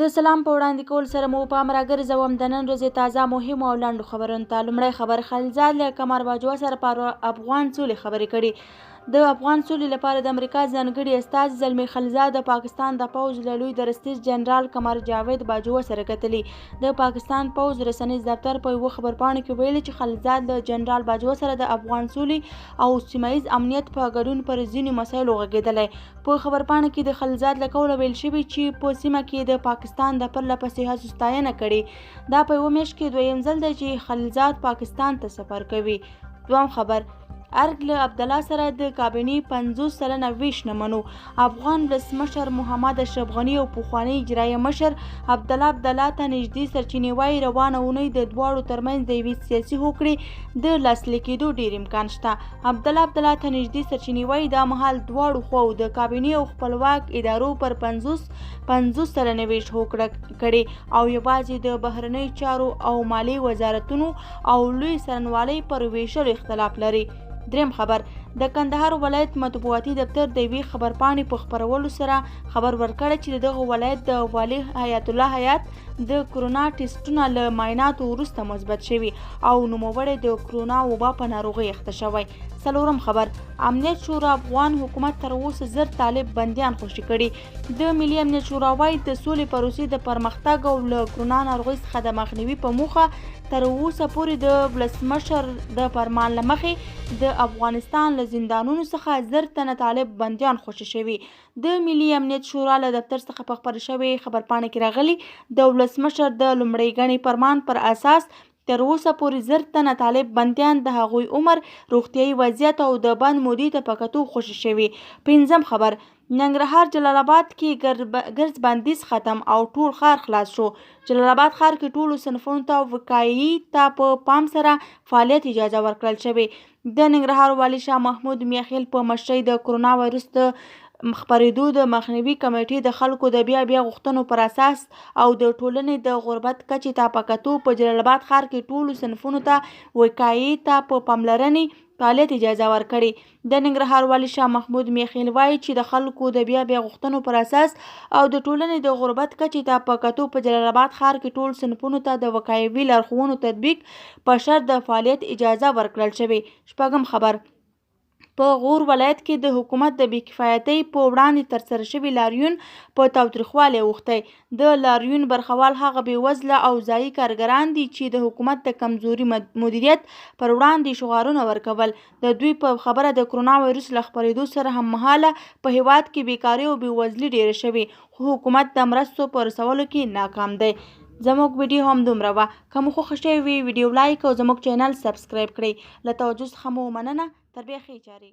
د سلام په وړاندې کولو سره مو پام راګرځوم د نن ورځې تازه مهمو او لنډو خبرونو ته. لومړی خبر: خلیلزاد له قمر باجوه سره پر افغان سولې خبرې کړي. د افغان سولې لپاره د امریکا ځانګړي استازي زلمي خلیلزاد د پاکستان د پوځ له لوی درستیز جنرال قمر جاوید باجوه سره کتلي. د پاکستان پوځ رسنیز دفتر په یوه خبرپاڼه کې ویلي چې خلیلزاد له جنرال باجوه سره د افغان سولې او سیمه ییز امنیت په ګډون پر ځینو مسایلو غږېدلی. په خبرپاڼه کې د خلیلزاد له قوله ویل شوي چې په سیمه کې د پاکستان د پرله پسې هڅو ستاینه کړې. دا په یوه میاشت کې دویم ځل دی چې خلیلزاد پاکستان ته سفر کوي. دویم خبر: ارګ له عبدالله سره د کابینې 50 سلنه ویش نه منو. افغان ولسمشر محمد اشرف غني او پخوانی اجرایه مشر عبدالله ته نږدې سرچینې وایي روانه اونۍ د دواړو ترمنځ د یوې سیاسي هوکړې د لاسلیک کېدو ډېر امکان شته. عبدالله ته نږدې سرچینې وایي دا مهال دواړو خواو د کابینې او خپلواک ادارو پر 50 سلنه ویش هوکړه کړې او یوازې د بهرنیو چارو او مالیې وزارتونو او لوی څارنوالۍ پر ویشلو اختلاف لري. دریم خبر: د کندهار ولایت مطبوعاتي دفتر د یوې خبرپاڼې په خپرولو سره خبر ورکړی چې دغه ولایت د والي حیات الله حیات د کرونا ټسټونه له معایناتو وروسته مثبت شوي او نوموړی د کرونا وبا په ناروغۍ اخته شوی. څلورم خبر: امنیت شورا افغان حکومت تر اوسه 1000 طالب بندیان خوشي کړي. د ملي امنیت شورا وایي د سولې پروسې د پرمختګ او له کرونا ناروغۍ څخه د مخنیوي په موخه تر اوسه پورې د ولسمشر د فرمان له مخې د افغانستان له زندانونو څخه 1000 تنه طالب بندیان خوشي شوي. د ملي امنیت شورا له دفتر څخه په خپره شوې خبرپاڼه کې راغلي د ولسمشر د لومړۍ ګڼې فرمان پر اساس تر اوسه پورې 1000 تنه طالب بندیان د هغوی عمر، روغتیایي وضعیت او د بند مودې ته په کتو خوشي شوي. پنځم خبر: ننګرهار جلال آباد کې ګرځ بندیز ختم او ټول ښار خلاص شو. جلال آباد ښار کې ټولو صنفونو ته وقایعي ته په پام سره فعالیت اجازه ورکړل شوې. د ننګرهار والي شاه محمود میاخېل په مشرۍ د کرونا وایرس د خپرېدو د مخنیوي کمیټې د خلکو د بیا غوښتنو پر اساس او د ټولنې د غربت کچې ته په کتو په جلال آباد ښار کې ټولو صنفونو ته وقایعي ته په پاملرنې فعالیت اجازه ورکړې. د ننګرهار والي شاه محمود میاخېل وایي چې د خلکو د بیا غوښتنو پر اساس او د ټولنې د غربت کچې ته په کتو په جلال آباد ښار کې ټول صنفونو ته د وقایوي لارښوونو تطبیق په شرط د فعالیت اجازه ورکړل شوې. شپږم خبر: په غور ولایت کې د حکومت د بې کفایتۍ په وړاندې ترسره شوي لاریون په تاوتریخوالي اوښتی. د لاریون برخوال هغه بېوزله او ځایي کارګران دي چې د حکومت د کمزوري مدیریت پر وړاندې شعارونه ورکول. د دوی په خبره د کرونا وایرس له خپرېدو سره هممهاله په هېواد کې بیکاري او بېوزلي ډېره شوې خو حکومت د مرستو په رسولو کې ناکام دی. زموږ ویډیو همدومره وه. که مو خوښه شوې وي ویډیو لایک او زموږ چینل سبسکرایب کړئ. له توجه څخه مو مننه. تر بیا ښې چارې.